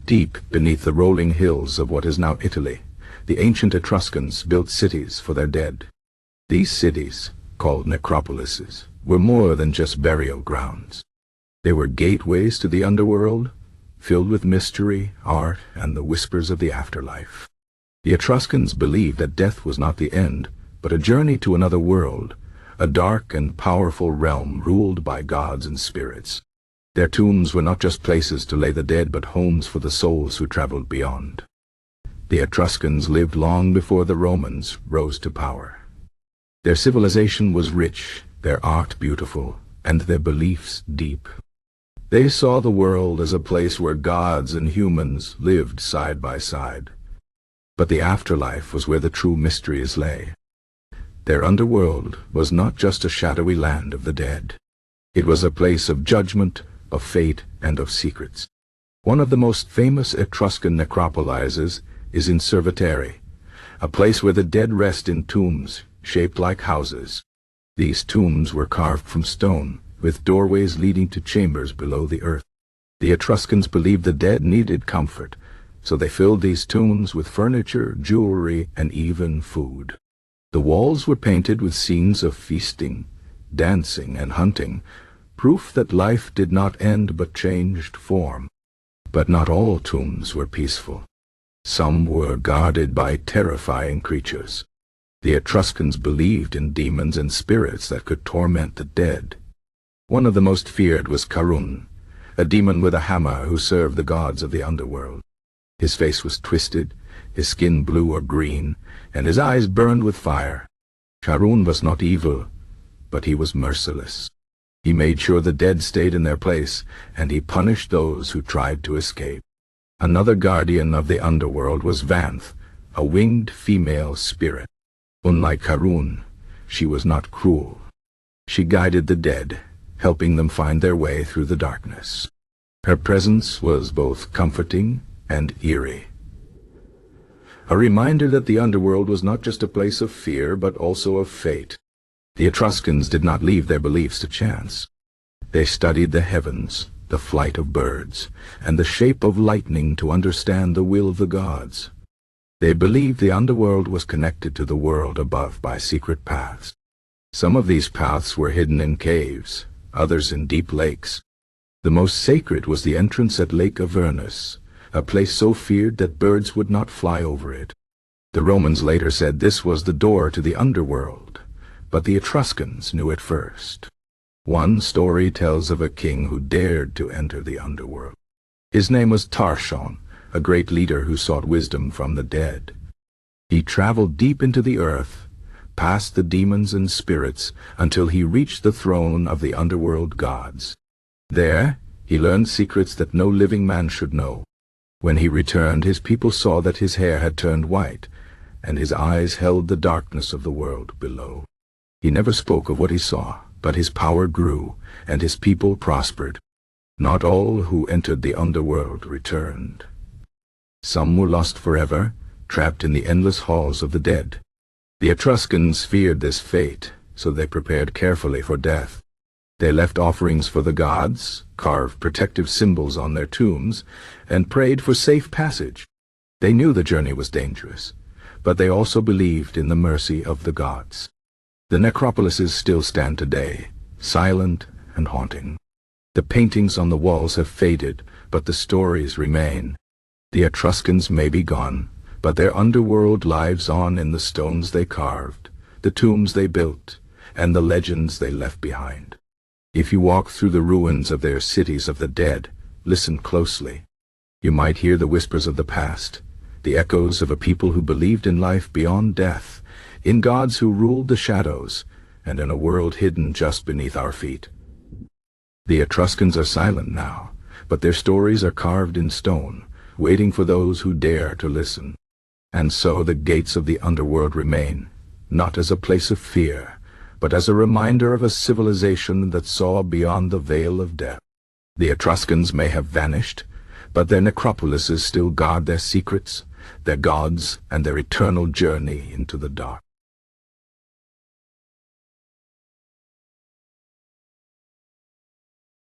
Deep beneath the rolling hills of what is now Italy, the ancient Etruscans built cities for their dead. These cities, called necropolises, were more than just burial grounds. They were gateways to the underworld, filled with mystery, art, and the whispers of the afterlife. The Etruscans believed that death was not the end, but a journey to another world, a dark and powerful realm ruled by gods and spirits. Their tombs were not just places to lay the dead, but homes for the souls who traveled beyond. The Etruscans lived long before the Romans rose to power. Their civilization was rich, their art beautiful, and their beliefs deep. They saw the world as a place where gods and humans lived side by side. But the afterlife was where the true mysteries lay. Their underworld was not just a shadowy land of the dead. It was a place of judgment, of fate, and of secrets. One of the most famous Etruscan necropolises is in Cerveteri, a place where the dead rest in tombs shaped like houses. These tombs were carved from stone, with doorways leading to chambers below the earth. The Etruscans believed the dead needed comfort, so they filled these tombs with furniture, jewelry, and even food. The walls were painted with scenes of feasting, dancing, and hunting, proof that life did not end but changed form. But not all tombs were peaceful. Some were guarded by terrifying creatures. The Etruscans believed in demons and spirits that could torment the dead. One of the most feared was Charun, a demon with a hammer who served the gods of the underworld. His face was twisted, his skin blue or green, and his eyes burned with fire. Charun was not evil, but he was merciless. He made sure the dead stayed in their place, and he punished those who tried to escape. Another guardian of the underworld was Vanth, a winged female spirit. Unlike Charun, she was not cruel. She guided the dead, helping them find their way through the darkness. Her presence was both comforting and eerie. A reminder that the underworld was not just a place of fear, but also of fate. The Etruscans did not leave their beliefs to chance. They studied the heavens, the flight of birds, and the shape of lightning to understand the will of the gods. They believed the underworld was connected to the world above by secret paths. Some of these paths were hidden in caves, others in deep lakes. The most sacred was the entrance at Lake Avernus, a place so feared that birds would not fly over it. The Romans later said this was the door to the underworld, but the Etruscans knew it first. One story tells of a king who dared to enter the underworld. His name was Tarchon, a great leader who sought wisdom from the dead. He traveled deep into the earth, past the demons and spirits, until he reached the throne of the underworld gods. There, he learned secrets that no living man should know. When he returned, his people saw that his hair had turned white, and his eyes held the darkness of the world below. He never spoke of what he saw, but his power grew, and his people prospered. Not all who entered the underworld returned. Some were lost forever, trapped in the endless halls of the dead. The Etruscans feared this fate, so they prepared carefully for death. They left offerings for the gods, carved protective symbols on their tombs, and prayed for safe passage. They knew the journey was dangerous, but they also believed in the mercy of the gods. The necropolises still stand today, silent and haunting. The paintings on the walls have faded, but the stories remain. The Etruscans may be gone, but their underworld lives on in the stones they carved, the tombs they built, and the legends they left behind. If you walk through the ruins of their cities of the dead, listen closely. You might hear the whispers of the past, the echoes of a people who believed in life beyond death, in gods who ruled the shadows, and in a world hidden just beneath our feet. The Etruscans are silent now, but their stories are carved in stone, waiting for those who dare to listen. And so the gates of the underworld remain, not as a place of fear, but as a reminder of a civilization that saw beyond the veil of death. The Etruscans may have vanished, but their necropolises still guard their secrets, their gods, and their eternal journey into the dark.